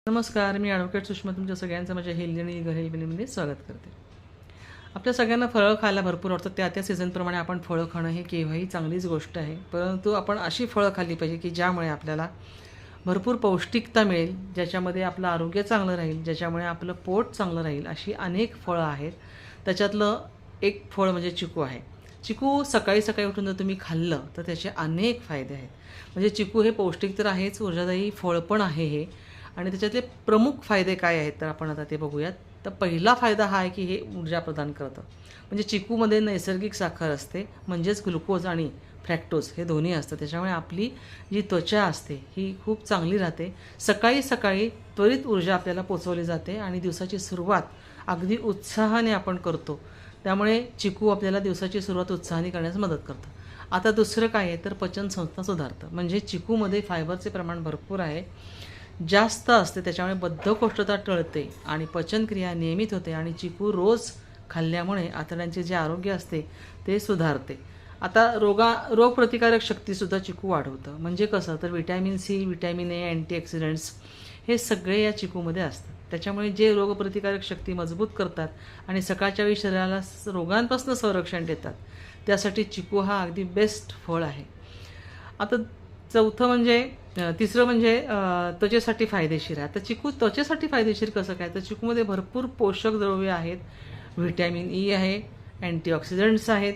नमस्कार, मी ॲडव्होकेट सुषमा तुमच्या सगळ्यांचं माझ्या हेल्दी आणि घरी स्वागत करते. आपल्या सगळ्यांना फळं खायला भरपूर आवडतं. त्या सीझनप्रमाणे आपण फळं खाणं हे केव्हाही चांगलीच गोष्ट आहे. परंतु आपण अशी फळं खाल्ली पाहिजे की ज्यामुळे आपल्याला भरपूर पौष्टिकता मिळेल, ज्याच्यामध्ये आपलं आरोग्य चांगलं राहील, ज्याच्यामुळे आपलं पोट चांगलं राहील. अशी अनेक फळं आहेत. त्याच्यातलं एक फळ म्हणजे चिकू आहे. चिकू सकाळी सकाळी उठून जर तुम्ही खाल्लं तर त्याचे अनेक फायदे आहेत. म्हणजे चिकू हे पौष्टिक तर आहेच, ऊर्जादायी फळ पण आहे हे. आणि त्याच्यातले प्रमुख फायदे काय आहेत तर आपण आता ते बघूयात. तर पहिला फायदा हा आहे की हे ऊर्जा प्रदान करतं. म्हणजे चिकूमध्ये नैसर्गिक साखर असते, म्हणजेच ग्लुकोज आणि फ्रॅक्टोज हे दोन्ही असतं. त्याच्यामुळे आपली जी त्वचा असते ही खूप चांगली राहते. सकाळी सकाळी त्वरित ऊर्जा आपल्याला पोचवली जाते आणि दिवसाची सुरुवात अगदी उत्साहाने आपण करतो. त्यामुळे चिकू आपल्याला दिवसाची सुरुवात उत्साहाने करण्यास मदत करतं. आता दुसरं काय आहे तर पचनसंस्था सुधारतं. म्हणजे चिकूमध्ये फायबरचे प्रमाण भरपूर आहे, जास्त असते. त्याच्यामुळे बद्धकोष्ठता टळते आणि पचनक्रिया नियमित होते आणि चिकू रोज खाल्ल्यामुळे आतड्यांचे जे आरोग्य असते ते सुधारते. आता रोगप्रतिकारक शक्तीसुद्धा चिकू वाढवतं. म्हणजे कसं तर vitamin C, vitamin A, antioxidants हे सगळे या चिकूमध्ये असतात. त्याच्यामुळे जे रोगप्रतिकारक शक्ती मजबूत करतात आणि सकाळच्या वेळी शरीराला रोगांपासून संरक्षण देतात, त्यासाठी चिकू हा अगदी बेस्ट फळ आहे. आता चौथं म्हणजे तिसरं म्हणजे त्वचेसाठी फायदेशीर आहे. आता चिकू त्वचेसाठी फायदेशीर कसं काय तर चिकूमध्ये भरपूर पोषक द्रव्ये आहेत, व्हिटॅमिन ई आहे, अँटीऑक्सिडंट्स आहेत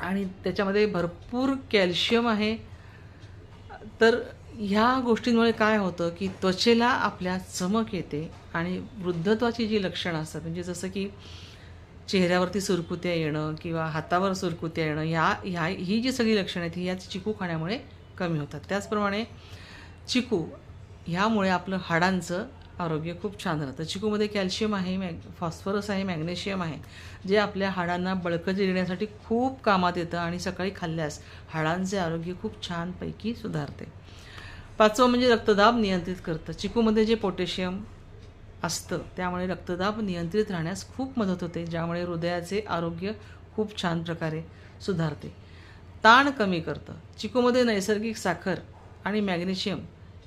आणि त्याच्यामध्ये भरपूर कॅल्शियम आहे. तर ह्या गोष्टींमुळे काय होतं की त्वचेला आपल्या चमक येते आणि वृद्धत्वाची जी लक्षणं असतात म्हणजे जसं की चेहऱ्यावरती सुरकुत्या येणं किंवा हातावर सुरकुत्या येणं, ही जी सगळी लक्षणं आहेत ही या चिकू खाण्यामुळे कमी होतात. त्याचप्रमाणे चिकू ह्यामुळे आपलं हाडांचं आरोग्य खूप छान राहतं. चिकूमध्ये कॅल्शियम आहे, फॉस्फरस आहे, मॅग्नेशियम आहे, जे आपल्या हाडांना बळकटी देण्यासाठी खूप कामात येतं आणि सकाळी खाल्ल्यास हाडांचे आरोग्य खूप छानपैकी सुधारते. पाचवं म्हणजे रक्तदाब नियंत्रित करतं. चिकूमध्ये जे पोटॅशियम असतं त्यामुळे रक्तदाब नियंत्रित राहण्यास खूप मदत होते, ज्यामुळे हृदयाचे आरोग्य खूप छान प्रकारे सुधारते. ताण कमी करतं. चिकूमध्ये नैसर्गिक साखर आणि मॅग्नेशियम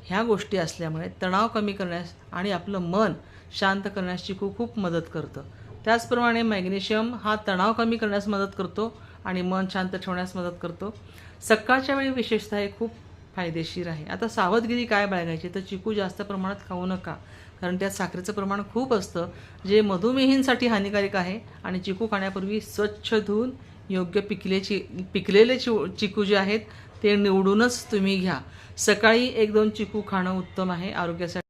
ह्या गोष्टी असल्यामुळे तणाव कमी करण्यास आणि आपलं मन शांत करण्यास चिकू खूप मदत करतं. त्याचप्रमाणे मॅग्नेशियम हा तणाव कमी करण्यास मदत करतो आणि मन शांत ठेवण्यास मदत करतो. सकाळच्या वेळी विशेषतः हे खूप फायदेशीर आहे. आता सावधगिरी काय बाळगायची तर चिकू जास्त प्रमाणात खाऊ नका, कारण त्यात साखरेचं प्रमाण खूप असतं, जे मधुमेहींसाठी हानिकारक आहे. आणि चिकू खाण्यापूर्वी स्वच्छ धुवून योग्य पिकलेले चिकू जे आहेत ते निवडूनच तुम्ही घ्या. सकाळी 1-2 चिकू खाणं उत्तम आहे आरोग्यासाठी.